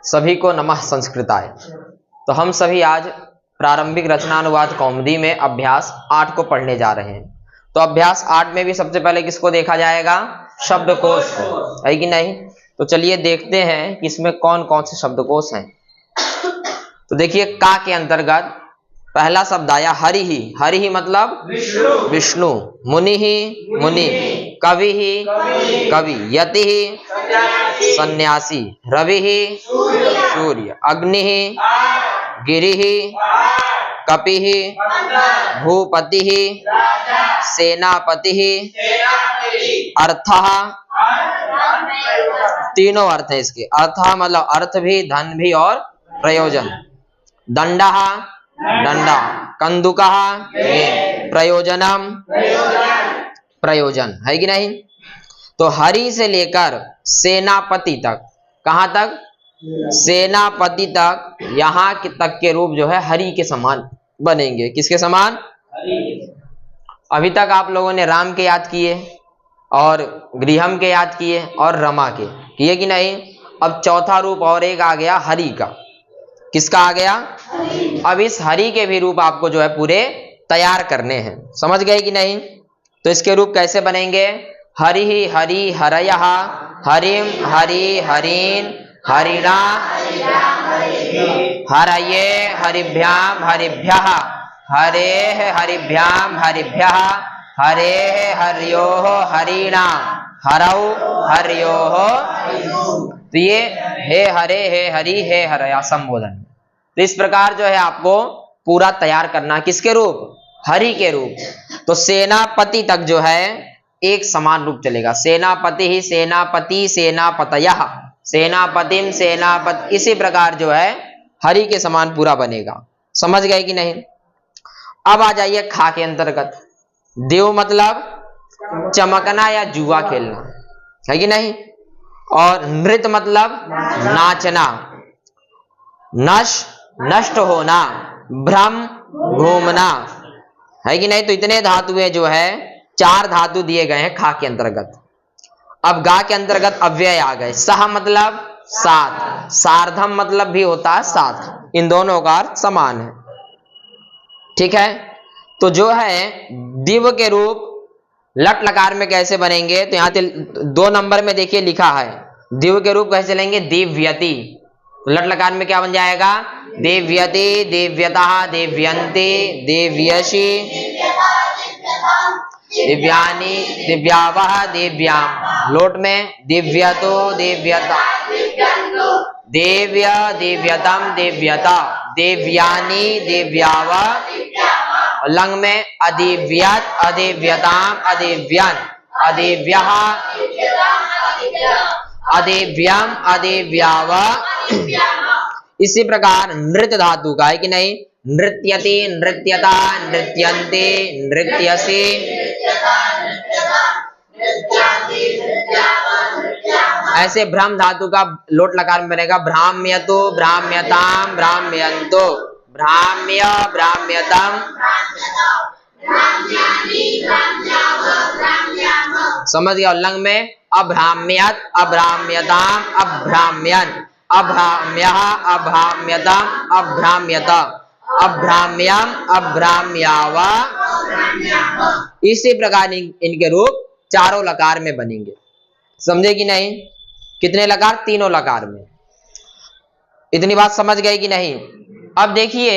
सभी को नमः संस्कृताय। तो हम सभी आज प्रारंभिक रचनानुवाद कौमुदी में अभ्यास 8 को पढ़ने जा रहे हैं। तो अभ्यास 8 में भी सबसे पहले किसको देखा जाएगा? शब्दकोश को, है कि नहीं? तो चलिए देखते हैं कि इसमें कौन कौन से शब्दकोश हैं। तो देखिए, का के अंतर्गत पहला शब्द आया हरि ही। हरि ही मतलब विष्णु। मुनि ही मुनि, कवि ही कवि, यति ही सन्यासी, रवि ही सूर्य, अग्नि ही गिरि ही, कपि ही भूपति ही, सेनापति ही, अर्थः, तीनों अर्थ है इसके। अर्थः मतलब अर्थ भी, धन भी और प्रयोजन। दंडः डंडा, कंदुकः प्रयोजनम प्रयोजन, है कि नहीं? तो हरि से लेकर सेनापति तक, कहां तक? सेनापति तक, यहां तक के रूप जो है हरि के समान बनेंगे। किसके समान? अभी तक आप लोगों ने राम के याद किए और गृहम के याद किए और रमा के किए कि नहीं? अब चौथा रूप और एक आ गया हरि का। किसका आ गया? अब इस हरि के भी रूप आपको जो है पूरे तैयार करने हैं। समझ गए कि नहीं? तो इसके रूप कैसे बनेंगे? हरि ही हरि हरयः, हरिम हरि हरीन, हरिणा हरये हरिभ्याम हरिभ्यः, हरेः हरिभ्याम हरिभ्यः, हरेः हर्योः हरिणाम, हरौ हर्योः। तो ये हे हरे हे हरि हे हरया संबोधन। तो इस प्रकार जो है आपको पूरा तैयार करना। किसके रूप? हरि के रूप। तो सेनापति तक जो है एक समान रूप चलेगा। सेनापति ही सेनापति, सेनापतयः, सेनापतिम सेनापति, इसी प्रकार जो है हरि के समान पूरा बनेगा। समझ गए कि नहीं? अब आ जाइए खा के अंतर्गत। देव मतलब चमकना या जुआ खेलना, है कि नहीं? और नृत्य मतलब नाचना, नष्ट होना, भ्रम घूमना, है कि नहीं? तो इतने धातुएं जो है 4 धातु दिए गए हैं खा के अंतर्गत। अब गा के अंतर्गत अव्यय आ गए। सह मतलब साथ, सार्धम मतलब भी होता है साथ। इन दोनों का अर्थ समान है। ठीक है? तो जो है दिव के रूप लट लकार में कैसे बनेंगे? तो यहाँ 2 नंबर में देखिए लिखा है दिव के रूप कैसे लेंगे? दिव्यति। तो लट लकार में क्या बन जाएगा? देव्यति, देव्यतः, देव्यन्ति, देव्यसि, दिव्यानि, दिव्यावः, दिव्याम। लोट में दिव्यतो, देव्यता, देव्य, देव्यतम, देव्यता, देव्यानि, देव्यावः। लंग में अदिव्यत, अदिव्यताम, अदिव्यन, अदिव्यः, अदिव्यम, अदिव्यावः। इसी प्रकार नृत्य धातु का, है कि नहीं? नृत्यति, नृत्यता, नृत्यन्ते, नृत्यसि। ऐसे भ्रम धातु का लोट लकार में बनेगा भ्राम्यतो, भ्राम्यताम, भ्राम्यन्तो, भ्राम्य, भ्राम्यतम। समझ गया? लंग में अभ्राम्यत, अभ्राम्यताम, अभ्राम्यन, अभ्राम्यः, अभ्राम्यतम, अभ्राम्यत, अभ्राम्यम, अभ्राम्यावा। इसी प्रकार इनके रूप चारों लकार में बनेंगे। समझे कि नहीं? कितने लकार? तीनों लकार में। इतनी बात समझ गए कि नहीं? अब देखिए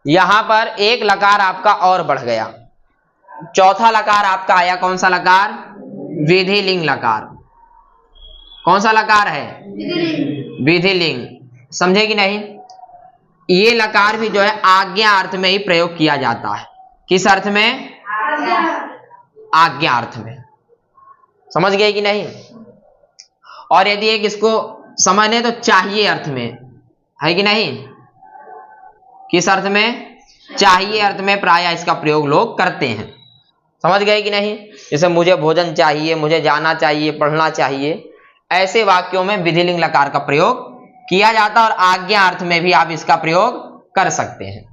यहां पर एक लकार आपका और बढ़ गया। चौथा लकार आपका आया। कौन सा लकार? विधिलिंग लकार। कौन सा लकार है? विधिलिंग। समझे कि नहीं? ये लकार भी जो है आज्ञा अर्थ में ही प्रयोग किया जाता है। किस अर्थ में? आज्ञा अर्थ में। समझ गए कि नहीं? और यदि एक इसको समझने तो चाहिए अर्थ में, है कि नहीं? किस अर्थ में? चाहिए अर्थ में प्रायः इसका प्रयोग लोग करते हैं। समझ गए कि नहीं? जैसे मुझे भोजन चाहिए, मुझे जाना चाहिए, पढ़ना चाहिए, ऐसे वाक्यों में विधिलिंग लकार का प्रयोग किया जाता है। और आज्ञा अर्थ में भी आप इसका प्रयोग कर सकते हैं,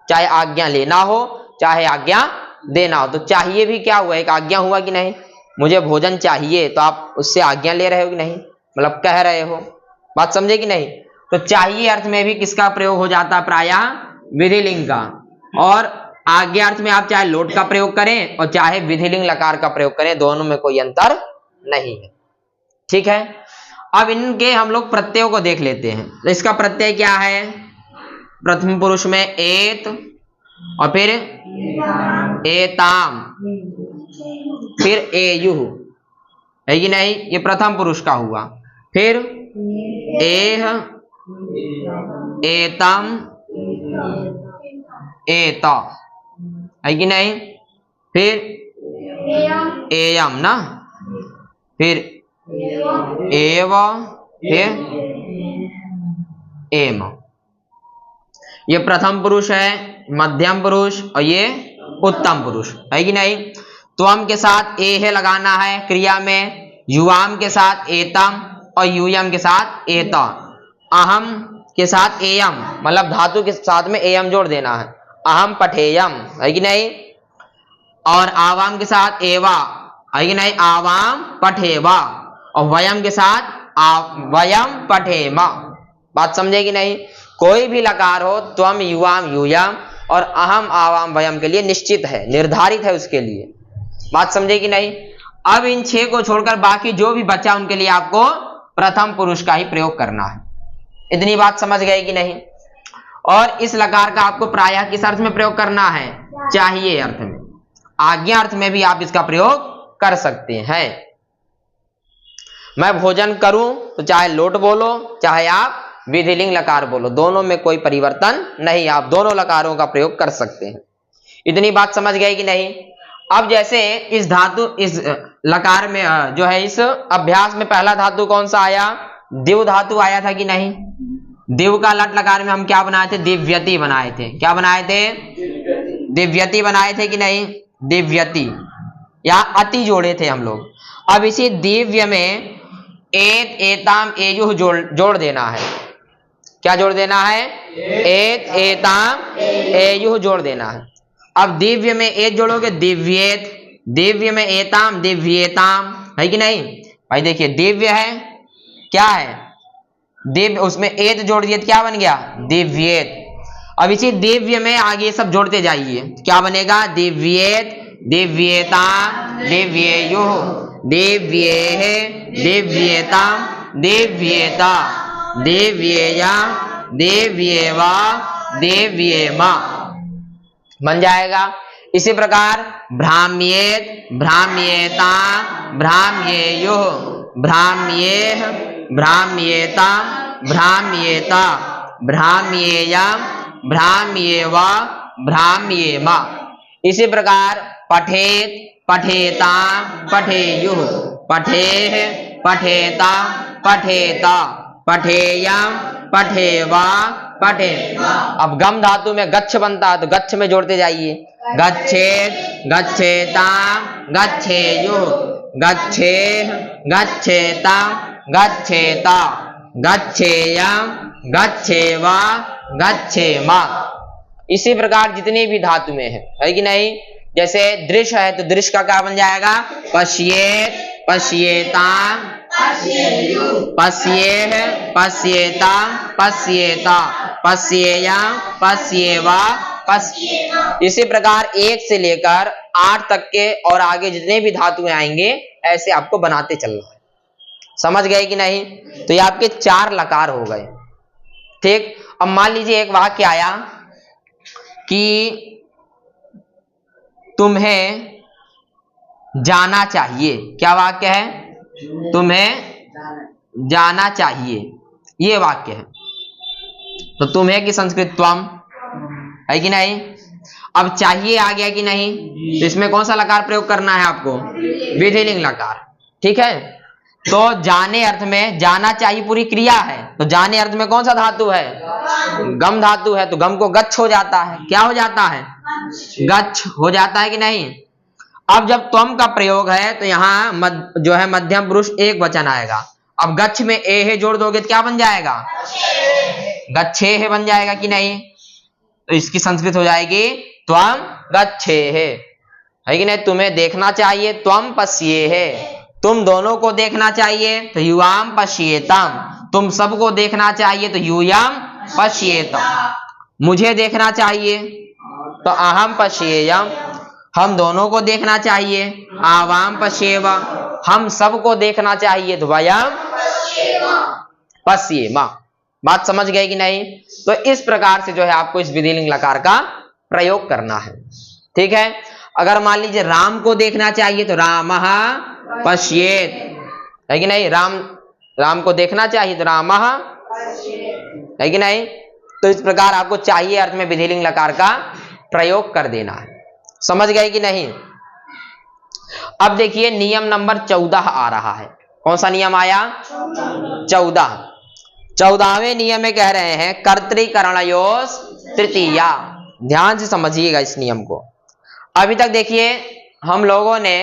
चाहे आज्ञा लेना हो चाहे आज्ञा देना हो। तो चाहिए भी क्या हुआ? एक आज्ञा हुआ कि नहीं? मुझे भोजन चाहिए, तो आप उससे आज्ञा ले रहे हो कि नहीं? मतलब कह रहे हो। बात समझे कि नहीं? तो चाहिए अर्थ में भी किसका प्रयोग हो जाता है? प्रायः विधिलिंग का। और आगे अर्थ में आप चाहे लोट का प्रयोग करें और चाहे विधिलिंग लकार का प्रयोग करें, दोनों में कोई अंतर नहीं है। ठीक है, अब इनके हम लोग प्रत्ययों को देख लेते हैं। तो इसका प्रत्यय क्या है? प्रथम पुरुष में एत और फिर एताम, फिर एयुः, है कि नहीं? ये प्रथम पुरुष का हुआ। फिर एह, एतम, एता, है कि नहीं? फिर एयम ना, फिर एव, फिर एम। ये प्रथम पुरुष है, मध्यम पुरुष और ये उत्तम पुरुष, है कि नहीं? त्वम के साथ एह लगाना है क्रिया में, युवाम के साथ एतम और यूयम के साथ एता, अहम के साथ एयम, मतलब धातु के साथ में एयम जोड़ देना है, अहम पठेयम, है कि नहीं? और आवाम के साथ एवा, है कि नहीं? आवाम पठेवा, और वयम के साथ वयम पठेमा। बात समझे कि नहीं? कोई भी लकार हो, त्वम, युवाम, यूयम और अहम, आवाम, वयम के लिए निश्चित है, निर्धारित है उसके लिए। बात समझे कि नहीं? अब इन 6 को छोड़कर बाकी जो भी बचा उनके लिए आपको प्रथम पुरुष का ही प्रयोग करना है। इतनी बात समझ गए कि नहीं? और इस लकार का आपको प्रायः किस अर्थ में प्रयोग करना है? चाहिए अर्थ में। आज्ञा अर्थ में भी आप इसका प्रयोग कर सकते हैं। मैं भोजन करूं तो चाहे लोट बोलो, चाहे आप विधिलिंग लकार बोलो, दोनों में कोई परिवर्तन नहीं, आप दोनों लकारों का प्रयोग कर सकते हैं। इतनी बात समझ गए कि नहीं? अब जैसे इस धातु, इस लकार में जो है, इस अभ्यास में पहला धातु कौन सा आया? दिव धातु आया था कि नहीं? दिव का लट लकार में हम क्या बनाए थे? दिव्यति बनाए थे। क्या बनाए थे? दिव्यति बनाए थे कि नहीं? दिव्यति, या अति जोड़े थे हम लोग। अब इसी दिव्य में एत, एताम, एयुः जोड़ देना है। क्या जोड़ देना है? एत, एताम, एयुः जोड़ देना है। अब दिव्य में एत जोड़ोगे, दिव्येत, दिव्य में एताम, दिव्येताम, है कि नहीं? भाई देखिए, दिव्य है, क्या है? दिव्य, उसमें एत जोड़ दिए तो क्या बन गया? दिव्येत। अब इसी दिव्य में आगे सब जोड़ते जाइए, क्या बनेगा? दिव्येत, दिव्येताम, दिव्येयुः, दिव्येः, दिव्येताम, दिव्येता, दिव्येयम, दिव्येवा, दिव्येमा, बन जाएगा। इसी प्रकार भ्राम्येत, भ्राम्येता, भ्राम्येयुः, भ्राम्येः, भ्राम्येताम, भ्राम्येता, भ्राम्येयम, भ्राम्येवा, भ्राम्येमा। इसी प्रकार पठेत, पठेताम, पठेयुः, पठेः, पठेता, पठेता, पठेयम, पठेवा, पठे। अब गम धातु में गच्छ बनता है तो गच्छ में जोड़ते जाइए, गच्छेत, गच्छेताम, गच्छेयुः, गच्छेः, गच्छेताम, गच्छेता, गच्छेयम, गच्छेवा, गच्छेमा। इसी प्रकार जितने भी धातु में है कि नहीं? जैसे दृश्य है तो दृश्य का क्या बन जाएगा? पश्येत, पश्येताम, पश्येह, पश्येताम, पश्येता, पश्येयम, पश्येवा, इसी प्रकार 1 से लेकर 8 तक के और आगे जितने भी धातुएं आएंगे ऐसे आपको बनाते चलना है। समझ गए कि नहीं? तो ये आपके 4 लकार हो गए। ठीक, अब मान लीजिए एक वाक्य आया कि तुम्हें जाना चाहिए। क्या वाक्य है? तुम्हें जाना चाहिए, ये वाक्य है। तो तुम्हें की संस्कृत त्वम है कि नहीं? अब चाहिए आ गया कि नहीं? तो इसमें कौन सा लकार प्रयोग करना है आपको? विधिलिंग लकार। ठीक है, तो जाने अर्थ में जाना चाहिए पूरी क्रिया है, तो जाने अर्थ में कौन सा धातु है? गम धातु है, तो गम को गच्छ हो जाता है। क्या हो जाता है? गच्छ हो जाता है कि नहीं? अब जब त्वम का प्रयोग है तो यहाँ जो है मध्यम पुरुष एक वचन आएगा। अब गच्छ में ए जोड़ दोगे तो क्या बन जाएगा? गच्छेह बन जाएगा कि नहीं? तो इसकी संस्कृत हो जाएगी त्वम गच्छेह, है कि नहीं? तुम्हें देखना चाहिए त्वम पश्येह, तुम दोनों को देखना चाहिए तो युवाम पश्येतम, तुम सबको देखना चाहिए तो यूयम पश्येतम, मुझे देखना चाहिए तो अहम पश्येयम, हम दोनों को देखना चाहिए आवाम पश्येव, हम सबको देखना चाहिए तो वयम पश्येम। बात समझ गए कि नहीं? तो इस प्रकार से जो है आपको इस विधिलिंग लकार का प्रयोग करना है। ठीक है, अगर मान लीजिए राम को देखना चाहिए तो रामः पश्येत, है कि नहीं? राम को देखना चाहिए तो रामः, है कि नहीं? तो इस प्रकार आपको चाहिए अर्थ में विधिलिंग लकार का प्रयोग कर देना है। समझ गए कि नहीं? अब देखिए नियम नंबर 14 आ रहा है। कौन सा नियम आया? 14। 14वें नियम में कह रहे हैं कर्तृकरणयोस् तृतीया। ध्यान से समझिएगा इस नियम को। अभी तक देखिए हम लोगों ने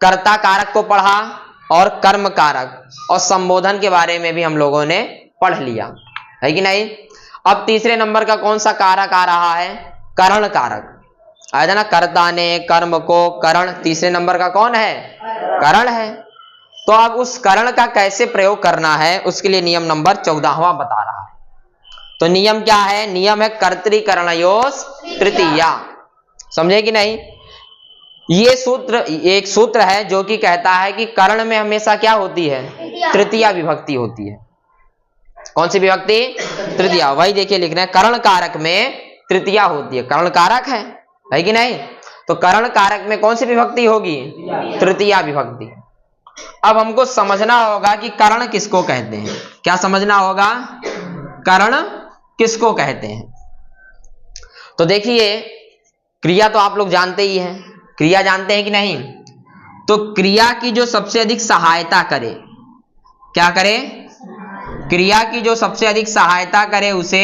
कर्ता कारक को पढ़ा और कर्म कारक और संबोधन के बारे में भी हम लोगों ने पढ़ लिया, है कि नहीं? अब तीसरे नंबर का कौन सा कारक आ रहा है? करण कारक आया था ना, कर्ता ने कर्म को करण, तीसरे नंबर का कौन है? करण है। तो अब उस करण का कैसे प्रयोग करना है उसके लिए नियम नंबर 14वां बता रहा है। तो नियम क्या है? नियम है कर्तृकरणयोस् तृतीया। समझे कि नहीं? ये सूत्र एक सूत्र है जो कि कहता है कि करण में हमेशा क्या होती है? तृतीया विभक्ति होती है। कौन सी विभक्ति? तृतीया। वही देखिए लिख रहे हैं करण कारक में तृतीया होती है। करण कारक है कि नहीं? तो करण कारक में कौन सी विभक्ति होगी? तृतीया विभक्ति। अब हमको समझना होगा कि करण किसको कहते हैं। क्या समझना होगा? करण किसको कहते हैं? तो देखिए क्रिया तो आप लोग जानते ही हैं, क्रिया जानते हैं कि नहीं? तो क्रिया की जो सबसे अधिक सहायता करे, क्या करे? क्रिया की जो सबसे अधिक सहायता करे उसे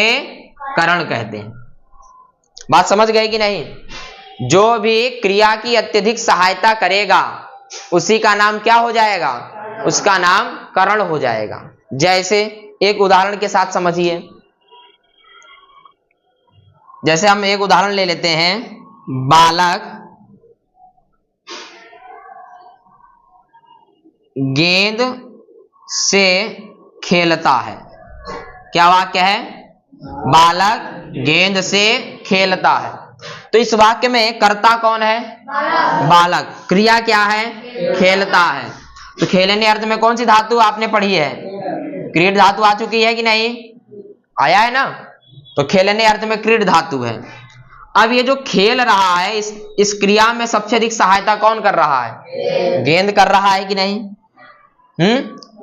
करण कहते हैं। बात समझ गए कि नहीं? जो भी क्रिया की अत्यधिक सहायता करेगा उसी का नाम क्या हो जाएगा? उसका नाम करण हो जाएगा। जैसे एक उदाहरण के साथ समझिए। जैसे हम एक उदाहरण ले लेते हैं, बालक गेंद से खेलता है। क्या वाक्य है? बालक गेंद से खेलता है। तो इस वाक्य में कर्ता कौन है? बालक। क्रिया क्या है? खेलता है। तो खेलने अर्थ में कौन सी धातु आपने पढ़ी है? क्रीड धातु आ चुकी है कि नहीं? आया है ना? तो खेलने अर्थ में क्रीड धातु है। अब ये जो खेल रहा है इस क्रिया में सबसे अधिक सहायता कौन कर रहा है? गेंद कर रहा है कि नहीं?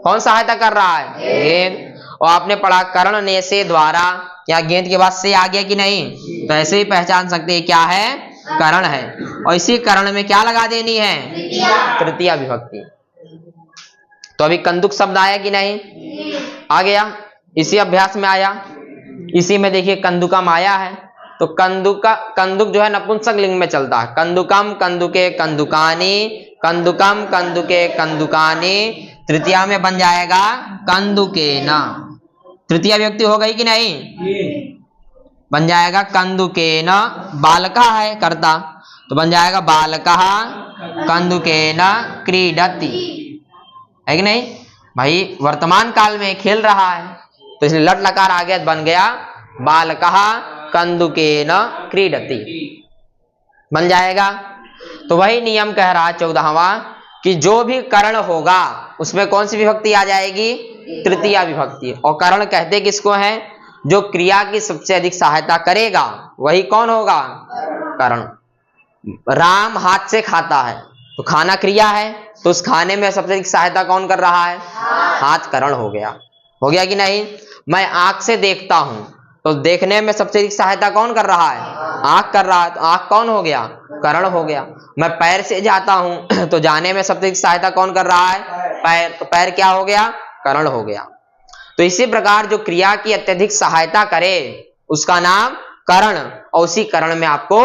कौन सहायता कर रहा है? गेंद। और आपने पढ़ा कर्ण ने से द्वारा, या गेंद के बाद से आ गया कि नहीं? तो ऐसे ही पहचान सकते हैं क्या है? करण है। और इसी करण में क्या लगा देनी है? तृतीया विभक्ति। तो अभी कंदुक शब्द आया कि नहीं? आ गया, इसी अभ्यास में आया। इसी में देखिए कंदुकम आया है। तो कंदुक जो है नपुंसक लिंग में चलता है। कंदुकम कंदुके कंदुकानी, कंदुकम कंदुके कंदुकानी। तृतीया में बन जाएगा कंदुकेन। तृतीया विभक्ति हो गई कि नहीं? बन जाएगा कंदुकेन। बालका है कर्ता, तो बन जाएगा बालकः कंदुकेन क्रीडति, है कि नहीं? भाई वर्तमान काल में खेल रहा है, तो इसलिए लट लकार आ गया, बन गया बालकः कंदुकेन क्रीडति, बन जाएगा। तो वही नियम कह रहा 14वां कि जो भी करण होगा उसमें कौन सी विभक्ति आ जाएगी? तृतीया विभक्ति। और करण कहते किसको है? जो क्रिया की सबसे अधिक सहायता करेगा वही कौन होगा? करण। राम हाथ से खाता है, तो खाना क्रिया है, तो उस खाने में सबसे अधिक सहायता कौन कर रहा है? हाथ। करण हो गया। हो गया कि नहीं? मैं आंख से देखता हूं, तो देखने में सबसे अधिक सहायता कौन कर रहा है? आंख कर रहा है, तो आंख कौन हो गया? करण हो गया। मैं पैर से जाता हूं, तो जाने में सबसे अधिक सहायता कौन कर रहा है? पैर। तो पैर क्या हो गया? करण हो गया। तो इसी प्रकार जो क्रिया की अत्यधिक सहायता करे उसका नाम करण, और उसी करण में आपको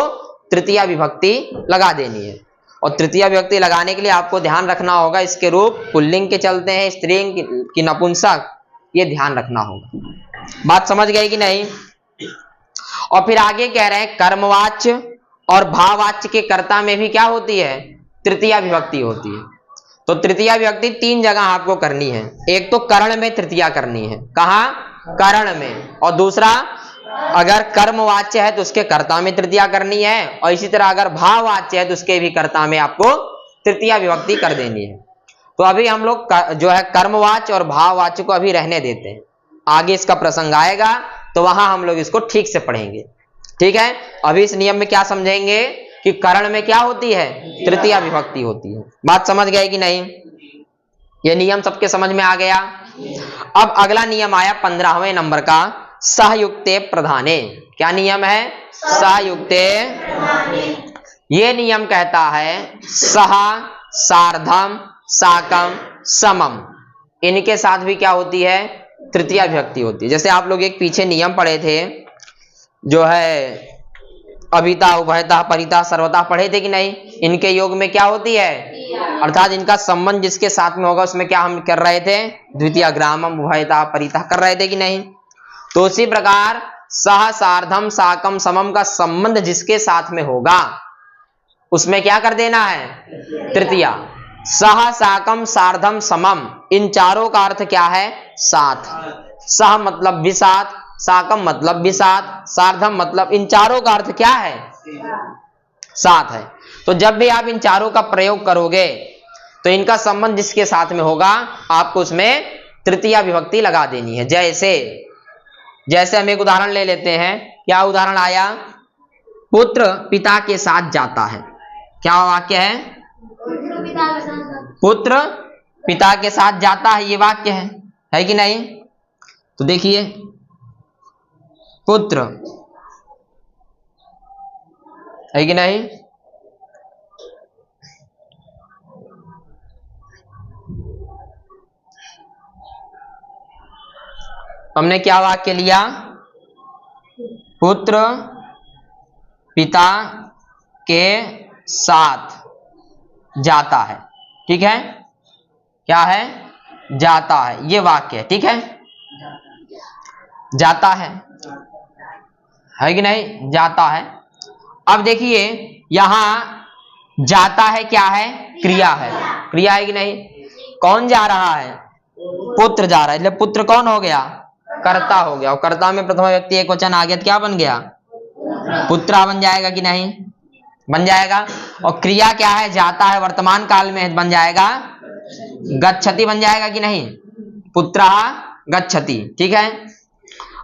तृतीया विभक्ति लगा देनी है। और तृतीया विभक्ति लगाने के लिए आपको ध्यान रखना होगा इसके रूप पुल्लिंग के चलते हैं, स्त्रीलिंग की नपुंसक, ये ध्यान रखना होगा। बात समझ गए कि नहीं? और फिर आगे कह रहे हैं कर्मवाच्य और भाववाच्य के कर्ता में भी क्या होती है? तृतीया विभक्ति होती है। तो तृतीया विभक्ति 3 जगह आपको करनी है। एक तो करण में तृतीया करनी है, कहाँ? करण में। और दूसरा, अगर कर्मवाच्य है तो उसके कर्ता में तृतीया करनी है, और इसी तरह अगर भाववाच्य है तो उसके भी कर्ता में आपको तृतीया विभक्ति कर देनी है। तो अभी हम लोग जो है कर्मवाच्य और भाववाच्य को अभी रहने देते हैं, आगे इसका प्रसंग आएगा तो वहां हम लोग इसको ठीक से पढ़ेंगे। ठीक है, अभी इस नियम में क्या समझेंगे कि करण में क्या होती है? तृतीया विभक्ति होती है। बात समझ गए कि नहीं? ये नियम सबके समझ में आ गया। अब अगला नियम आया 15वें नंबर का, सहयुक्ते प्रधाने। क्या नियम है? सहयुक्ते। ये नियम कहता है सह, सार्धम, साकम, समम, इनके साथ भी क्या होती है? तृतीया विभक्ति होती है। जैसे आप लोग एक पीछे नियम पढ़े थे, जो है अभिता, उभयता, परिता, सर्वता पढ़े थे कि नहीं? इनके योग में क्या होती है? अर्थात इनका संबंध जिसके साथ में होगा उसमें क्या हम कर रहे थे? द्वितीय ग्रामम, उभयता, परिता कर रहे थे कि नहीं? तो उसी प्रकार सह, सार्धम, साकम, समम का संबंध जिसके साथ में होगा उसमें क्या कर देना है? तृतीया। सह, साकम, सार्धम, समम, इन चारों का अर्थ क्या है? साथ। सह मतलब भी साथ, साकम मतलब भी साथ, सार्धम मतलब, इन चारों का अर्थ क्या है? साथ है। तो जब भी आप इन चारों का प्रयोग करोगे तो इनका संबंध जिसके साथ में होगा आपको उसमें तृतीया विभक्ति लगा देनी है। जैसे हम एक उदाहरण ले लेते हैं। क्या उदाहरण आया? पुत्र पिता के साथ जाता है। क्या वाक्य है? पुत्र पिता के साथ जाता है, ये वाक्य है कि नहीं? तो देखिए, पुत्र है कि नहीं? हमने क्या वाक्य लिया? पुत्र पिता के साथ जाता है। ठीक है, क्या है? जाता है, ये वाक्य है। ठीक है, जाता है कि नहीं? जाता है। अब देखिए यहां जाता है क्या है? क्रिया है। क्रिया है कि नहीं? कौन जा रहा है? पुत्र जा रहा है, इसलिए पुत्र कौन हो गया? कर्ता हो गया। और कर्ता में प्रथम व्यक्ति एक वचन आ गया तो क्या बन गया? पुत्रा बन जाएगा कि नहीं? बन जाएगा। और क्रिया क्या है? जाता है, वर्तमान काल में बन जाएगा गच्छति बन जाएगा कि नहीं? पुत्रः गच्छति। ठीक है,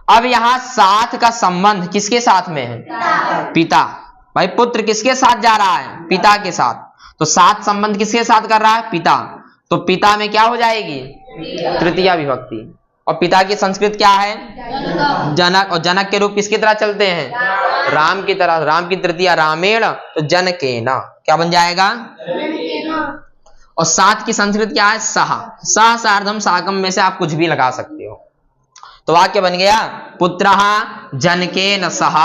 अब यहां साथ का संबंध किसके साथ में है? पिता। भाई पुत्र किसके साथ जा रहा है? पिता के साथ। तो साथ संबंध किसके साथ कर रहा है? पिता। तो पिता में क्या हो जाएगी? तृतीया विभक्ति। और पिता की संस्कृत क्या है? जनक। और जनक के रूप किसकी तरह चलते हैं? राम की तरह। राम की तृतीया रामेण, तो जनकेन क्या बन जाएगा? और साथ की संस्कृत क्या है? सह। सह, सार्धम, साकम में से आप कुछ भी लगा सकते हो। तो वाक्य बन गया पुत्रः जनकेन सह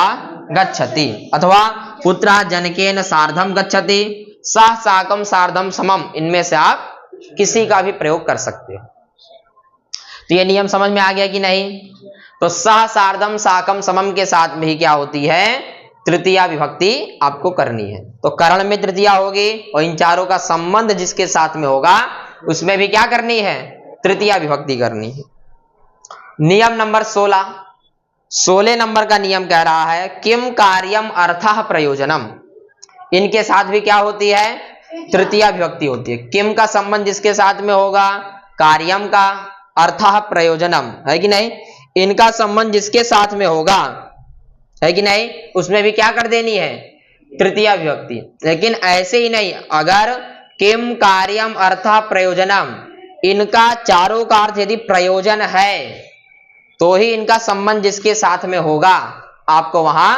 गच्छति, अथवा पुत्रः जनकेन सार्धम गच्छति। सह, साकम, सार्धम, समम, इनमें से आप किसी का भी प्रयोग कर सकते हो। तो ये नियम समझ में आ गया कि नहीं? तो सह, सार्धम, साकम, समम के साथ में ही क्या होती है? तृतीया विभक्ति आपको करनी है। तो करण में तृतीया होगी, और इन चारों का संबंध जिसके साथ में होगा उसमें भी क्या करनी है? तृतीया विभक्ति करनी है। नियम नंबर 16 नंबर का नियम कह रहा है किम कार्यम अर्थः प्रयोजनम। इनके साथ भी क्या होती है? तृतीया विभक्ति होती है। किम का संबंध जिसके साथ में होगा? कार्यम का। अर्थः प्रयोजनम, है कि नहीं? इनका संबंध जिसके साथ में होगा, है कि नहीं, उसमें भी क्या कर देनी है? तृतीया विभक्ति। लेकिन ऐसे ही नहीं, अगर किम कार्यम अर्थः प्रयोजनम, इनका चारों का अर्थ यदि प्रयोजन है तो ही इनका संबंध जिसके साथ में होगा आपको वहां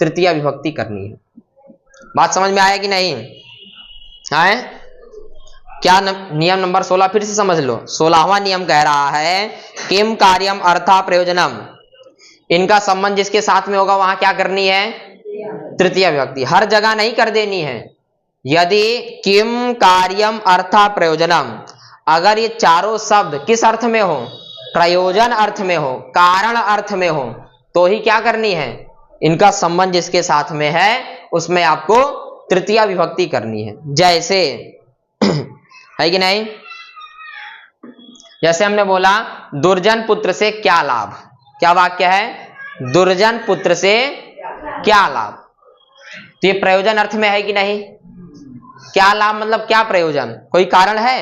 तृतीया विभक्ति करनी है। बात समझ में आया कि नहीं? है क्या? नियम नंबर 16 फिर से समझ लो। 16वां नियम कह रहा है किम कार्यम अर्थः प्रयोजनम, इनका संबंध जिसके साथ में होगा वहां क्या करनी है? तृतीया विभक्ति। हर जगह नहीं कर देनी है। यदि किम कार्यम अर्थः प्रयोजनम, अगर ये चारों शब्द किस अर्थ में हो? प्रयोजन अर्थ में हो, कारण अर्थ में हो, तो ही क्या करनी है? इनका संबंध जिसके साथ में है उसमें आपको तृतीया विभक्ति करनी है। जैसे है कि नहीं? जैसे हमने बोला दुर्जन पुत्र से क्या लाभ, क्या वाक्य है? दुर्जन पुत्र से क्या लाभ, तो ये प्रयोजन अर्थ में है कि नहीं? क्या लाभ मतलब क्या प्रयोजन, कोई कारण है?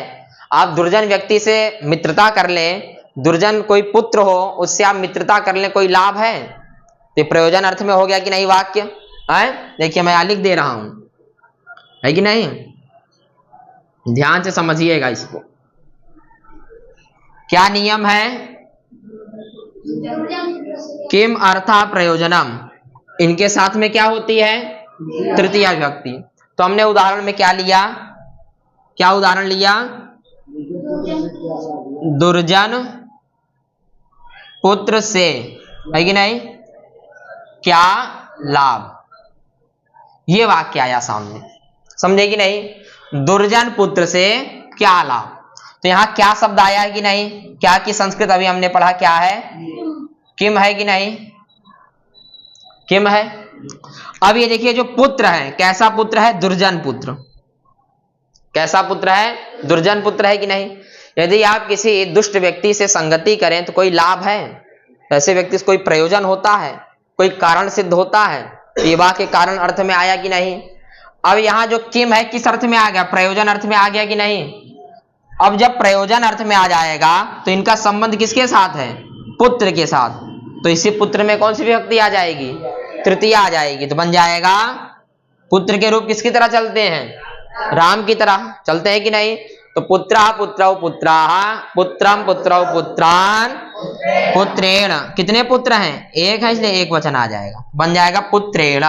आप दुर्जन व्यक्ति से मित्रता कर लें, दुर्जन कोई पुत्र हो उससे आप मित्रता कर लें, कोई लाभ है? तो प्रयोजन अर्थ में हो गया कि नहीं वाक्य? है, देखिए मैं लिख दे रहा हूं, है कि नहीं? ध्यान से समझिएगा इसको। क्या नियम है? किम अर्था प्रयोजनम, इनके साथ में क्या होती है? तृतीया विभक्ति। तो हमने उदाहरण में क्या लिया, क्या उदाहरण लिया? दुर्जन पुत्र से, है कि नहीं, क्या लाभ, ये वाक्य आया सामने, समझे कि नहीं? दुर्जन पुत्र से क्या लाभ, तो यहां क्या शब्द आया है कि नहीं? क्या की संस्कृत अभी हमने पढ़ा क्या है? किम है कि नहीं? किम है। अब ये देखिए जो पुत्र है, कैसा पुत्र है? दुर्जन पुत्र। कैसा पुत्र है? दुर्जन पुत्र है कि नहीं? यदि आप किसी दुष्ट व्यक्ति से संगति करें तो कोई लाभ है? ऐसे व्यक्ति से कोई प्रयोजन होता है, कोई कारण सिद्ध होता है? ये वाक्य कारण अर्थ में आया कि नहीं? अब यहां जो किम है किस अर्थ में आ गया? प्रयोजन अर्थ में आ गया कि नहीं? अब जब प्रयोजन अर्थ में आ जाएगा तो इनका संबंध किसके साथ है? पुत्र के साथ। तो इसी पुत्र में कौन सी विभक्ति आ जाएगी? तृतीया आ जाएगी। तो बन जाएगा पुत्र के रूप किसकी तरह चलते हैं? राम की तरह चलते हैं कि नहीं? तो पुत्रा पुत्रौ पुत्राः, पुत्रम पुत्रौ पुत्रान, पुत्रेण, कितने पुत्र हैं? एक है, इसलिए एक वचन आ जाएगा, बन जाएगा पुत्रेण।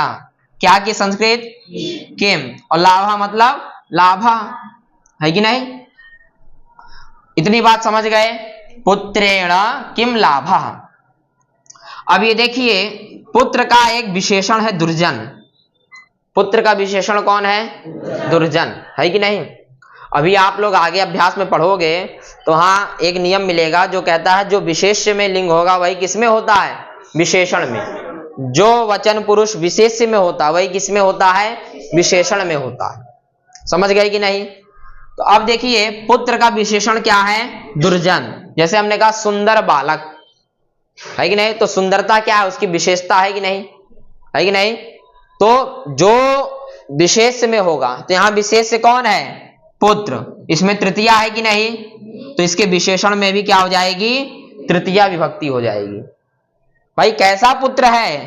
क्या की संस्कृत? किम, और लाभा मतलब लाभा, है कि नहीं? इतनी बात समझ गए? पुत्रेण किम लाभा। अब ये देखिए पुत्र का एक विशेषण है दुर्जन। पुत्र का विशेषण कौन है? दुर्जन, है कि नहीं? अभी आप लोग आगे अभ्यास में पढ़ोगे तो हाँ एक नियम मिलेगा जो कहता है जो विशेष्य में लिंग होगा वही किसमें होता है? विशेषण में। जो वचन पुरुष विशेष्य में होता है वही किसमें होता है? विशेषण में होता है। समझ गए कि नहीं? तो अब देखिए पुत्र का विशेषण क्या है? दुर्जन। जैसे हमने कहा सुंदर बालक, है कि नहीं? तो सुंदरता क्या है? उसकी विशेषता है कि नहीं? है कि नहीं? तो जो विशेष में होगा, तो यहां विशेष कौन है? पुत्र। इसमें तृतीया है कि नहीं? तो इसके विशेषण में भी क्या हो जाएगी? तृतीया विभक्ति हो जाएगी। भाई कैसा पुत्र है?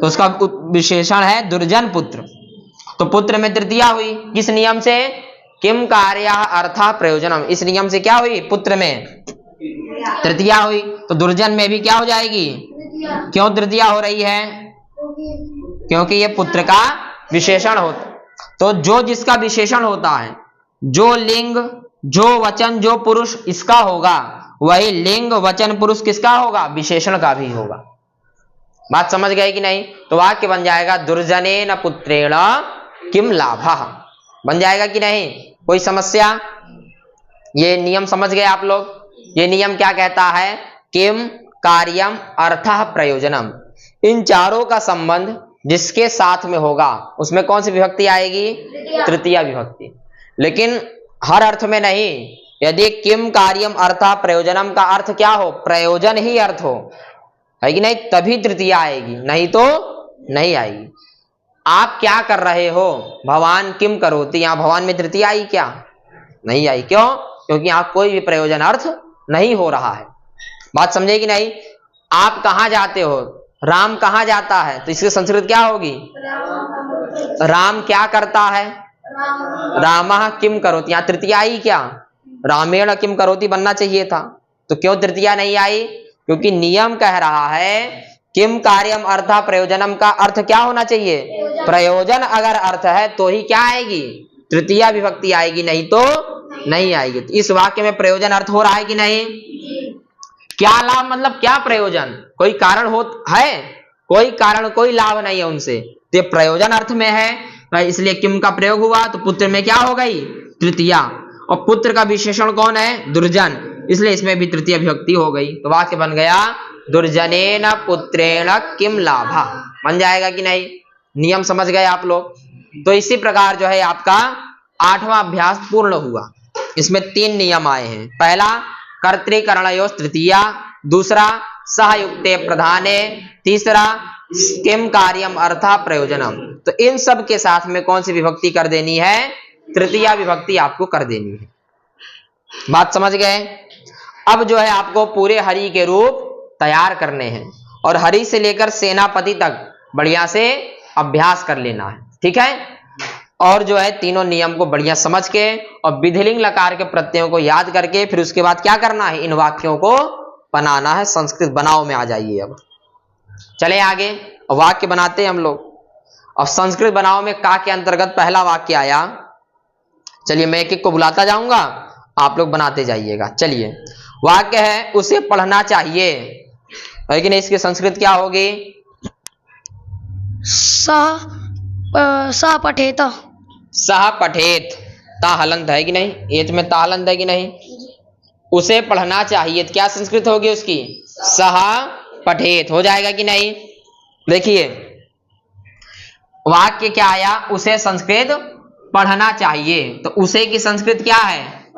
तो उसका विशेषण है दुर्जन पुत्र। तो पुत्र में तृतीया हुई, किस नियम से? किम कार्य अर्था प्रयोजनम, इस नियम से क्या हुई? पुत्र में तृतीया हुई। तो दुर्जन में भी क्या हो जाएगी? क्यों तृतीया हो रही है? क्योंकि ये पुत्र का विशेषण होता। तो जो जिसका विशेषण होता है, जो लिंग, जो वचन, जो पुरुष इसका होगा, वही लिंग वचन पुरुष किसका होगा? विशेषण का भी होगा। बात समझ गए कि नहीं? तो वाक्य बन जाएगा दुर्जनेन पुत्रेण किम लाभः, बन जाएगा कि नहीं? कोई समस्या? ये नियम समझ गए आप लोग? ये नियम क्या कहता है? किम कार्यम अर्थः प्रयोजनम, इन चारों का संबंध जिसके साथ में होगा उसमें कौन सी विभक्ति आएगी? तृतीया विभक्ति। लेकिन हर अर्थ में नहीं। यदि किम कार्यम अर्थः प्रयोजनम का अर्थ क्या हो? प्रयोजन ही अर्थ हो, है कि नहीं? तभी तृतीया आएगी, नहीं तो नहीं आएगी। आप क्या कर रहे हो? भवान किम करोति, यहां भवान में तृतीया आई क्या? नहीं आई। क्यों? क्योंकि यहां कोई भी प्रयोजन अर्थ नहीं हो रहा है। बात समझे कि नहीं? आप कहां जाते हो? राम कहां जाता है? तो इसकी संस्कृत क्या होगी? राम क्या करता है? रामः किम करोति, यहां तृतीया आई क्या? रामेण किम करोति बनना चाहिए था। तो क्यों तृतीया नहीं आई? क्योंकि नियम कह रहा है किम कार्यम अर्थः प्रयोजनम का अर्थ क्या होना चाहिए? प्रयोजन अगर अर्थ है तो ही क्या आएगी? तृतीया विभक्ति आएगी, नहीं तो नहीं आएगी। तो इस वाक्य में प्रयोजन अर्थ हो रहा है कि नहीं? क्या लाभ मतलब क्या प्रयोजन? कोई कारण हो है? कोई कारण कोई लाभ नहीं है उनसे, तो ये प्रयोजन अर्थ में है, इसलिए किम का प्रयोग हुआ। तो पुत्र में क्या हो गई? तृतीया। और पुत्र का विशेषण कौन है? दुर्जन, इसलिए इसमें भी तृतीय विभक्ति हो गई। तो वाक्य बन गया दुर्जनेन पुत्रेण किम लाभः, बन जाएगा कि नहीं? नियम समझ गए आप लोग? तो इसी प्रकार जो है आपका 8वां अभ्यास पूर्ण हुआ। इसमें 3 नियम आए हैं। पहला कर्तृकरणयोः तृतीया, दूसरा सहयुक्ते प्रधाने, तीसरा किम कार्यम अर्थः प्रयोजनम। तो इन सब के साथ में कौन सी विभक्ति कर देनी है? तृतीया विभक्ति आपको कर देनी है। बात समझ गए? अब जो है आपको पूरे हरि के रूप तैयार करने हैं और हरि से लेकर सेनापति तक बढ़िया से अभ्यास कर लेना है, ठीक है। और जो है तीनों नियम को बढ़िया समझ के और विधिलिंग लकार के प्रत्ययों को याद करके फिर उसके बाद क्या करना है? इन वाक्यों को बनाना है। संस्कृत बनाओ में आ जाइए। अब चले आगे, वाक्य बनाते हैं हम लोग। अब संस्कृत बनाओ में का के अंतर्गत पहला वाक्य आया। चलिए मैं एक एक को बुलाता जाऊंगा, आप लोग बनाते जाइएगा। चलिए, वाक्य है उसे पढ़ना चाहिए, है कि नहीं? इसकी संस्कृत क्या होगी? सह पठेत। सह पठेत। ता हलंत है कि नहीं? एत में ता हलंत है कि नहीं? उसे पढ़ना चाहिए, क्या संस्कृत होगी उसकी? सह पठेत। हो जाएगा कि नहीं? देखिए वाक्य क्या आया? उसे संस्कृत पढ़ना चाहिए, तो उसे की संस्कृत क्या है?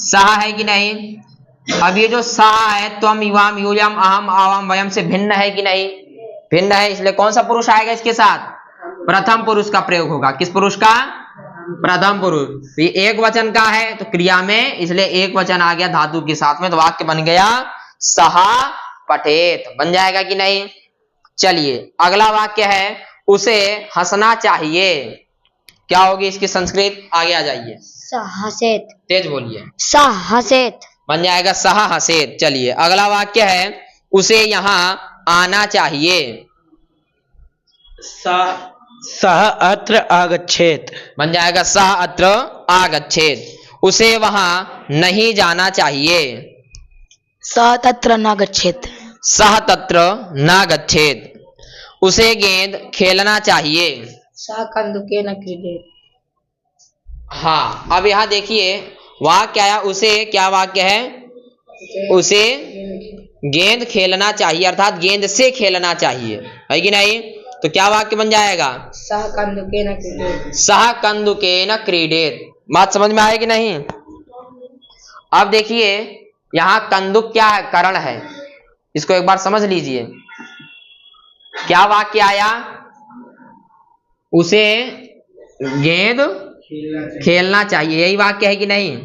सह है कि नहीं? अब ये जो सह है त्वम युवाम यूयम अहम आवाम वयम से भिन्न है कि नहीं? भिन्न है, इसलिए कौन सा पुरुष आएगा इसके साथ? प्रथम पुरुष का प्रयोग होगा। किस पुरुष का? प्रथम पुरुष। तो ये एक वचन का है तो क्रिया में, इसलिए एक वचन आ गया धातु के साथ में, तो वाक्य बन गया सह पठेत। बन जाएगा कि नहीं? चलिए अगला वाक्य है उसे हंसना चाहिए, क्या होगी इसकी संस्कृत? आगे आ जाइए, सहसेत। तेज बोलिए। सहसेत। बन जाएगा सह हसेत। चलिए अगला वाक्य है उसे यहाँ आना चाहिए, सह अत्र आगच्छेत। बन जाएगा सह अत्र आगच्छेत। उसे वहां नहीं जाना चाहिए, सह तत्र न गच्छेत। सह तत्र न गच्छेत। उसे गेंद खेलना चाहिए, सह कंदुकेन क्रीडेत। हाँ अब यहाँ देखिए वाक्य आया उसे, क्या वाक्य है? उसे गेंद खेलना चाहिए, अर्थात गेंद से खेलना चाहिए, है कि नहीं? तो क्या वाक्य बन जाएगा? सह कंदुकेन क्रीडेत। सह कंदुकेन क्रीडेत। बात समझ में आएगी नहीं? अब देखिए यहाँ कंदुक क्या है? करण है। इसको एक बार समझ लीजिए। क्या वाक्य आया? उसे गेंद खेलना चाहिए, यही वाक्य है कि नहीं?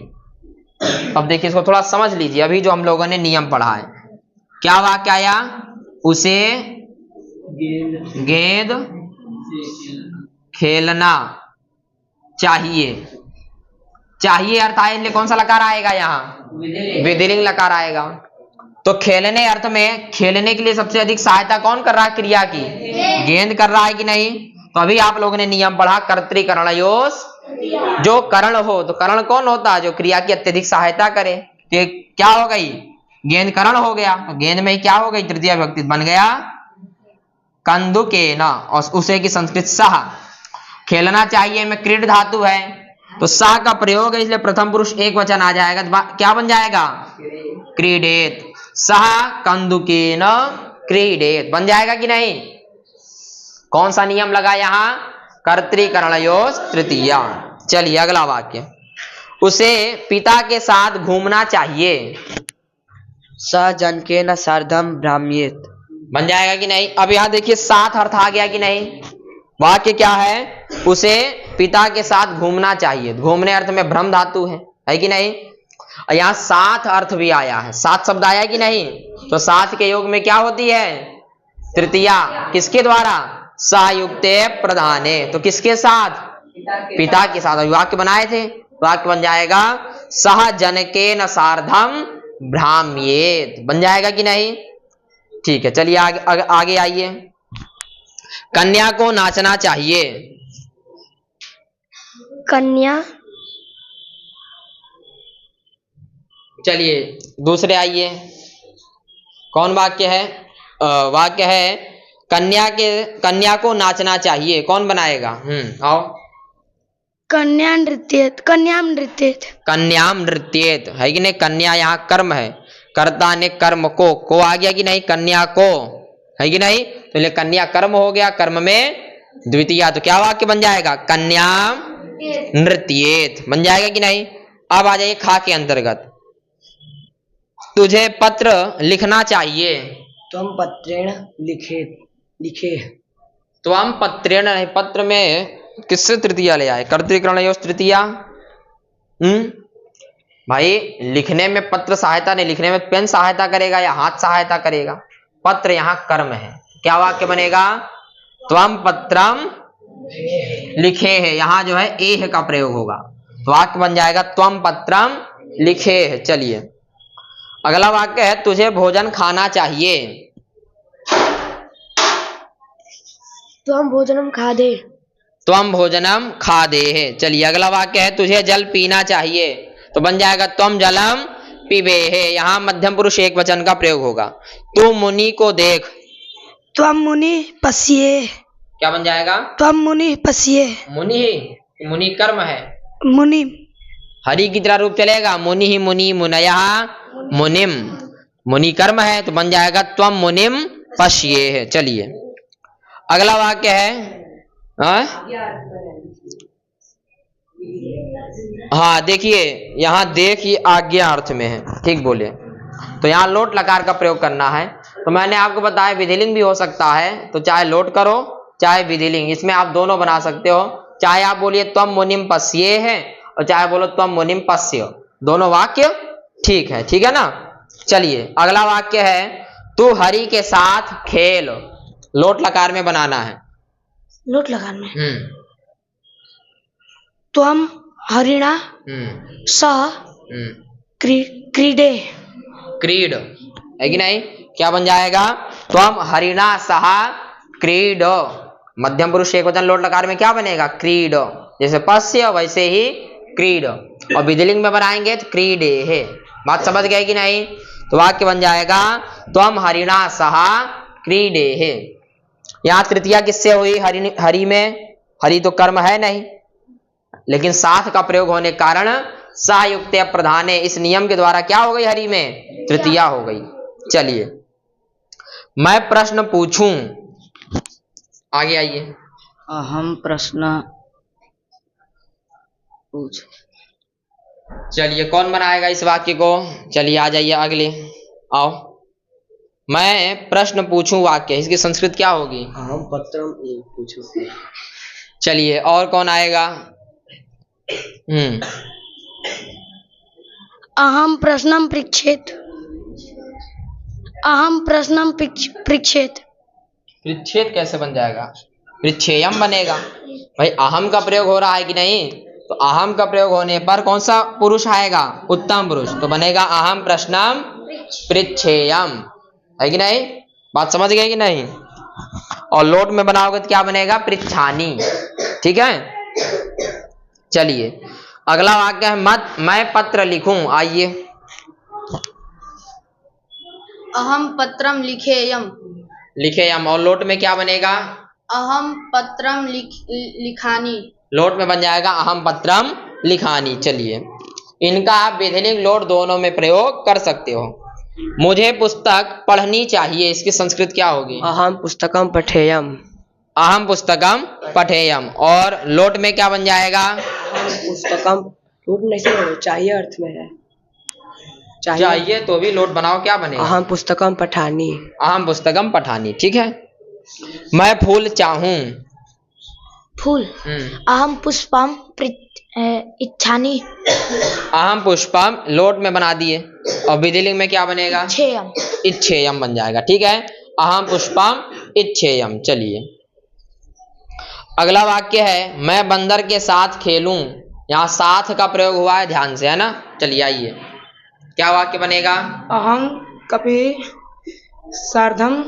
अब देखिए इसको थोड़ा समझ लीजिए, अभी जो हम लोगों ने नियम पढ़ा है। क्या वाक्य आया? उसे गेंद खेलना चाहिए। चाहिए अर्थ आए, इसलिए कौन सा लकार आएगा यहाँ? विधिलिंग लकार आएगा। तो खेलने अर्थ में, खेलने के लिए सबसे अधिक सहायता कौन कर रहा है क्रिया की? गेंद कर रहा है कि नहीं? तो अभी आप लोगों ने नियम पढ़ा कर्तृकरणयोः। जो करण हो, तो करण कौन होता है? जो क्रिया की अत्यधिक सहायता करे। कि क्या हो गई? गेंद करण हो गया, तो गेंद में क्या हो गई? तृतीया विभक्ति बन गया कंदुकेन, और उसे की संस्कृत सह। खेलना चाहिए में क्रीड धातु है, तो सह का प्रयोग है, इसलिए प्रथम पुरुष एक वचन आ जाएगा। तो क्या बन जाएगा? क्रीडेत। सह कंदुकेन क्रीडेत। बन जाएगा कि नहीं? कौन सा नियम लगा यहाँ? कर्तृकरणयोः तृतीया। चलिए अगला वाक्य, उसे पिता के साथ घूमना चाहिए, सह जनकेन सार्धम भ्राम्येत। बन जाएगा कि नहीं? अब यहाँ देखिए साथ अर्थ आ गया कि नहीं? वाक्य क्या है? उसे पिता के साथ घूमना चाहिए। घूमने अर्थ में भ्रम धातु है कि नहीं? यहाँ साथ अर्थ भी आया है, साथ शब्द आया कि नहीं? तो साथ के योग में क्या होती है? तृतीया। किसके द्वारा? सहयुक्ते प्रधाने। तो किसके साथ? पिता के साथ। वाक्य बनाए थे, वाक्य बन जाएगा सह जनकेन सार्धम भ्राम्येत। बन जाएगा कि नहीं? ठीक है, चलिए आगे आइए। कन्या को नाचना चाहिए, कन्या। चलिए दूसरे आइए। कौन वाक्य है? वाक्य है कन्या को नाचना चाहिए। कौन बनाएगा? आओ। कन्या नृत्येत। कन्याम नृत्येत। कन्याम नृत्येत, है कि नहीं? कन्या यहाँ कर्म है, कर्ता ने कर्म को आ गया कि नहीं? कन्या को, है कि नहीं? तो ये कन्या कर्म हो गया, कर्म में द्वितीया। तो क्या वाक्य बन जाएगा? कन्याम नृत्येत। बन जाएगा कि नहीं? अब आ जाइए खा के अंतर्गत। तुझे पत्र लिखना चाहिए। त्वम पत्रेण लिखे। त्वम पत्रेण नहीं, पत्र में किससे तृतीया ले आए? कर्तृकरणयोः तृतीया। भाई लिखने में पत्र सहायता नहीं, लिखने में पेन सहायता करेगा या हाथ सहायता करेगा? पत्र यहाँ कर्म है। क्या वाक्य बनेगा? त्वम पत्रम लिखे है, यहाँ जो है एह का प्रयोग होगा, तो वाक्य बन जाएगा त्वम पत्रम लिखे है। चलिए अगला वाक्य है तुझे भोजन खाना चाहिए। त्वं भोजनं खादे। त्वम भोजनम खादे है। चलिए अगला वाक्य है तुझे जल पीना चाहिए, तो बन जाएगा त्वम जलम पीबे है, यहाँ मध्यम पुरुष एक वचन का प्रयोग होगा। तू मुनि को देख। त्वं मुनि पश्ये। क्या बन जाएगा? त्वं मुनि पश्ये। मुनि ही, मुनि कर्म है, मुनि हरि की तरह रूप चलेगा। मुनि ही मुनि मुनयः मुनिम, मुनि कर्म है तो बन जाएगा त्वम मुनिम पश्ये है। चलिए अगला वाक्य है हाँ देखिए यहाँ देखिए आज्ञा अर्थ में है, ठीक बोले, तो यहाँ लोट लकार का प्रयोग करना है। तो मैंने आपको बताया विधिलिंग भी हो सकता है, तो चाहे लोट करो चाहे विधिलिंग, इसमें आप दोनों बना सकते हो। चाहे आप बोलिए त्वम मुनिम पश्ये है और चाहे बोलो त्वम मुनिम पश्य, दोनों वाक्य ठीक है, ठीक है ना। चलिए अगला वाक्य है तू हरि के साथ खेल। लोट लकार में बनाना है। लोट लगान में त्वं हरिणा सह क्रीडे। क्रीड है कि नहीं? क्या बन जाएगा? त्वम हरिणा सह क्रीड। मध्यम पुरुष एक वचन लोट लकार में क्या बनेगा? क्रीड। जैसे पश्य वैसे ही क्रीड, और विधिलिंग में बनाएंगे तो क्रीडे है। बात समझ गए कि नहीं? तो वाक्य बन जाएगा त्वम हरिणा सह क्रीडे है। यहाँ तृतीया किससे हुई? हरि में। हरि तो कर्म है नहीं, लेकिन साथ का प्रयोग होने के कारण सहयुक्त प्रधान है, इस नियम के द्वारा क्या हो गई? हरि में तृतीया हो गई। चलिए मैं प्रश्न पूछूं, आगे आइए। हम प्रश्न पूछ। चलिए कौन बनाएगा इस वाक्य को? चलिए आ जाइए अगले, आओ। मैं प्रश्न पूछूं वाक्य, इसकी संस्कृत क्या होगी? हम पत्रम पूछो। चलिए और कौन आएगा? अहम प्रश्नं पृच्छेत। अहम प्रश्नं पृच्छेत। पृच्छेद कैसे बन जाएगा? पृच्छेयम बनेगा। भाई अहम का प्रयोग हो रहा है कि नहीं? तो अहम का प्रयोग होने पर कौन सा पुरुष आएगा? उत्तम पुरुष, तो बनेगा अहम प्रश्नम पृच्छेयम, है कि नहीं? बात समझ गए कि नहीं? और लोट में बनाओगे तो क्या बनेगा? पृच्छानी, ठीक है। चलिए अगला वाक्य है मत मैं पत्र लिखूं। आइए अहम पत्रम लिखेयम। लिखेयम, और लोट में क्या बनेगा? अहम पत्रम लिखानी। लोट में बन जाएगा अहम पत्रम लिखानी। चलिए इनका आप विधिलिंग लोट दोनों में प्रयोग कर सकते हो। मुझे पुस्तक पढ़नी चाहिए, इसकी संस्कृत क्या होगी? अहम पुस्तकम पठेयम। अहम पुस्तकम पठेयम, और लोट में क्या बन जाएगा? पुस्तकम लोट नहीं चाहिए अर्थ में है। चाहिए तो भी लोट बनाओ, क्या बनेगा? अहम पुस्तकम पठानी। अहम पुस्तकम पठानी, ठीक है। मैं फूल चाहूं। फूल अहम पुष्पम इच्छानि। अहम पुष्पम लोट में बना दिए, और विधिलिंग में क्या बनेगा? इच्छेयम। इच्छेयम बन जाएगा, ठीक है। अहम पुष्पम इच्छेयम। चलिए अगला वाक्य है मैं बंदर के साथ खेलूं। यहाँ साथ का प्रयोग हुआ है, ध्यान से, है ना। चलिए आइए क्या वाक्य बनेगा? अहम कपि सार्धम।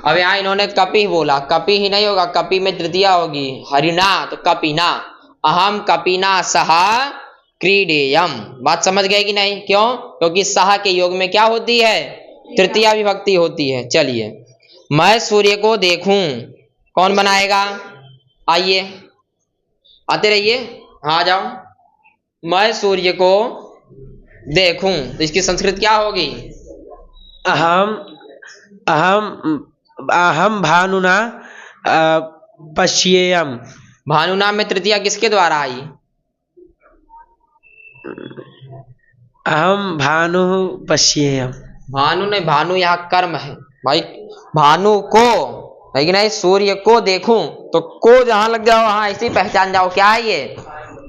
अब यहाँ इन्होंने कपि बोला, कपि ही नहीं होगा, कपि में तृतीया होगी। हरिणा तो कपिना। अहम कपिना सह क्रीडेयम। बात समझ गए कि नहीं? क्यों? क्योंकि सह के योग में क्या होती है? तृतीया विभक्ति होती है। चलिए मैं सूर्य को देखूं, कौन बनाएगा? आइए आते रहिए, हाँ आ जाओ। मैं सूर्य को देखूं, तो इसकी संस्कृत क्या होगी? अहम अहम अहम भानुना पश्येयम। भानुना में तृतीया किसके द्वारा आई? अहम भानु पश्येयम। भानु नहीं, भानु यहाँ कर्म है भाई। भानु को, लेकिन नहीं, सूर्य को देखूं तो को जहां लग जाओ वहां ऐसे ही पहचान जाओ क्या है, ये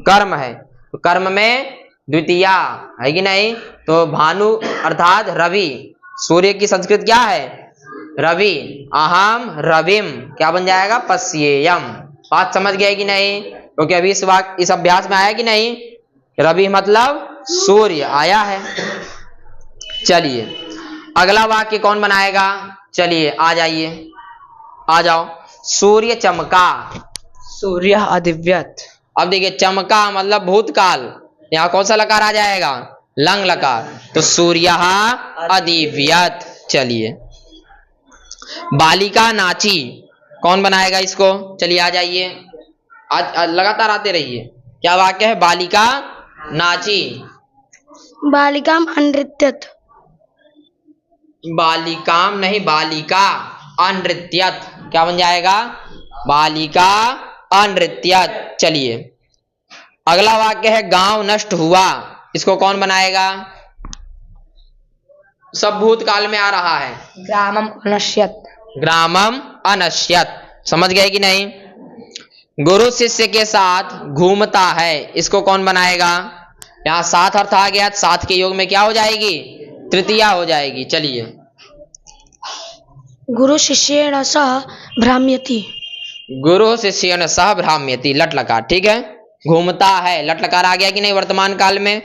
कर्म है। तो कर्म में द्वितीया है कि नहीं, तो भानु अर्थात रवि, सूर्य की संस्कृत क्या है, रवि। अहम रविम क्या बन जाएगा, पश्येयम। बात समझ गए कि नहीं, क्योंकि अभी इस अभ्यास में आया कि नहीं, रवि मतलब सूर्य आया है। चलिए अगला वाक्य कौन बनाएगा, चलिए आ जाइए, आ जाओ। सूर्य चमका। सूर्य अदिव्यत। अब देखिए चमका मतलब भूतकाल, यहाँ कौन सा लकार आ जाएगा, लंग लकार, तो सूर्य अदिव्यत। चलिए बालिका नाची, कौन बनाएगा इसको, चलिए आ जाइए, आज लगातार आते रहिए। क्या वाक्य है, बालिका नाची। बालिकाम अनृत्यत। बालिकाम नहीं, बालिका अनृत्यत, क्या बन जाएगा, बालिका अनृत्यत। चलिए अगला वाक्य है गांव नष्ट हुआ, इसको कौन बनाएगा, सब भूतकाल में आ रहा है। ग्रामम अनश्यत। ग्रामम अनश्यत, समझ गए कि नहीं। गुरु शिष्य के साथ घूमता है, इसको कौन बनाएगा, यहाँ साथ अर्थ आ गया, साथ के योग में क्या हो जाएगी, तृतीया हो जाएगी। चलिए गुरु शिष्येण सह भ्राम्यति। गुरु शिष्येन सह भ्राम्यति, लट लकार, ठीक है, घूमता है, लट लकार आ गया कि नहीं वर्तमान काल में।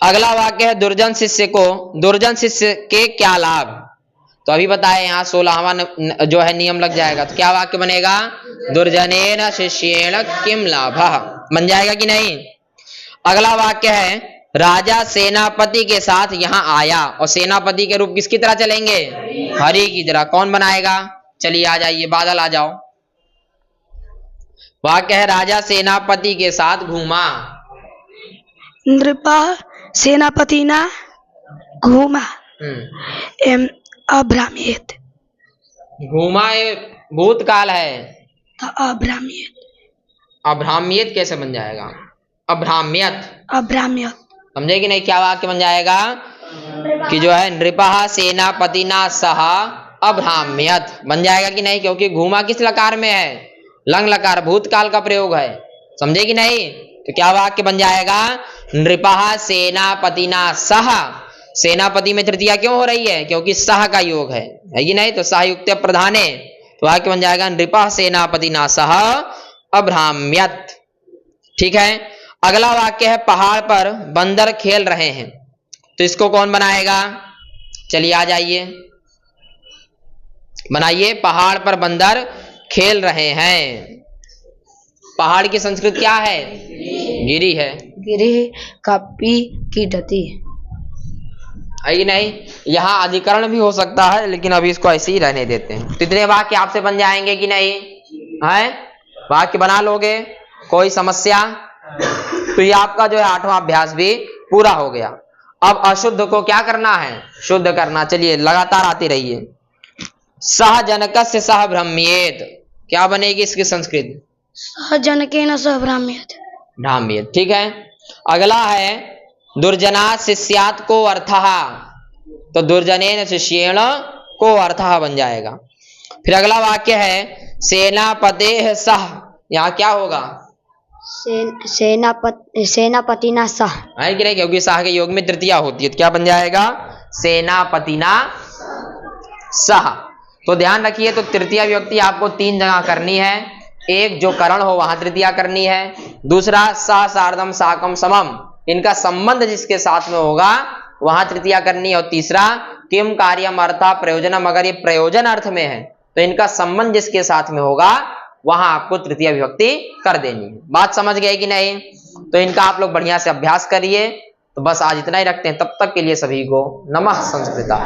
अगला वाक्य है दुर्जन शिष्य को, दुर्जन शिष्य के क्या लाभ, तो अभी बताए यहाँ 16वां जो है नियम लग जाएगा, तो क्या वाक्य बनेगा, दुर्जनेन शिष्येण किम लाभः, बन जाएगा कि नहीं। अगला वाक्य है राजा सेनापति के साथ यहाँ आया, और सेनापति के रूप किसकी तरह चलेंगे, हरि की तरह, कौन बनाएगा, चलिए आ जाइए, बादल आ जाओ। वाक्य है राजा सेनापति के साथ घूमा। नृपा सेनापतिना घूमा एम अभ्राम्येत। घूमा ये भूतकाल है, अभ्राम्येत। अभ्राम्यत कैसे बन जाएगा, अभ्राम्यत, अभ्राम्यत, समझे कि नहीं। क्या वाक्य बन जाएगा कि जो है नृपः सेनापतिना सह अभ्राम्यत, बन जाएगा कि नहीं, क्योंकि घूमा किस लकार में है, लंग लकार, भूतकाल का प्रयोग है, समझे कि नहीं। तो क्या वाक्य बन जाएगा, नृपः सेनापतिना सह, सेनापति में तृतीया क्यों हो रही है, क्योंकि सह का योग है कि नहीं, तो सह युक्त प्रधाने, तो वाक्य बन जाएगा नृपः सेनापतिना सह अभ्राम्यत, ठीक है। अगला वाक्य है पहाड़ पर बंदर खेल रहे हैं, तो इसको कौन बनाएगा, चलिए आ जाइए, बनाइए। पहाड़ पर बंदर खेल रहे हैं, पहाड़ की संस्कृत क्या है, गिरी है, गिरि कपि कीटति, है कि नहीं। यहाँ अधिकरण भी हो सकता है, लेकिन अभी इसको ऐसे ही रहने देते हैं। कितने वाक्य आपसे बन जाएंगे कि नहीं, है वाक्य बना लोगे, कोई समस्या, तो ये आपका जो है 8वां अभ्यास भी पूरा हो गया। अब अशुद्ध को क्या करना है, शुद्ध करना। चलिए लगातार आते रहिए। सह जनकस्य सह भ्रम्येत, क्या बनेगी इसकी संस्कृत, सहजनकेन सह भ्राम्येत। भ्राम्येत, ठीक है। अगला है दुर्जना शिष्यात को अर्थः, तो दुर्जनेन शिष्येण को अर्थः बन जाएगा। फिर अगला वाक्य है सेनापतेः सह, यहाँ क्या होगा, सेनापतिना सह, है कि नहीं, क्योंकि सह के योग में तृतीया होती है, तो क्या बन जाएगा, सेनापतिना सह। तो ध्यान रखिए, तो तृतीया विभक्ति आपको 3 जगह करनी है, एक जो करण हो वहां तृतीया करनी है, दूसरा सह सार्धम साकम समम, इनका संबंध जिसके साथ में होगा वहां तृतीया करनी है, और तीसरा किम कार्यम अर्था प्रयोजनम, अगर ये प्रयोजन अर्थ में है तो इनका संबंध जिसके साथ में होगा वहां आपको तृतीया विभक्ति कर देनी है। बात समझ गए कि नहीं, तो इनका आप लोग बढ़िया से अभ्यास करिए। तो बस आज इतना ही रखते हैं, तब तक के लिए सभी को नमः संस्कृता।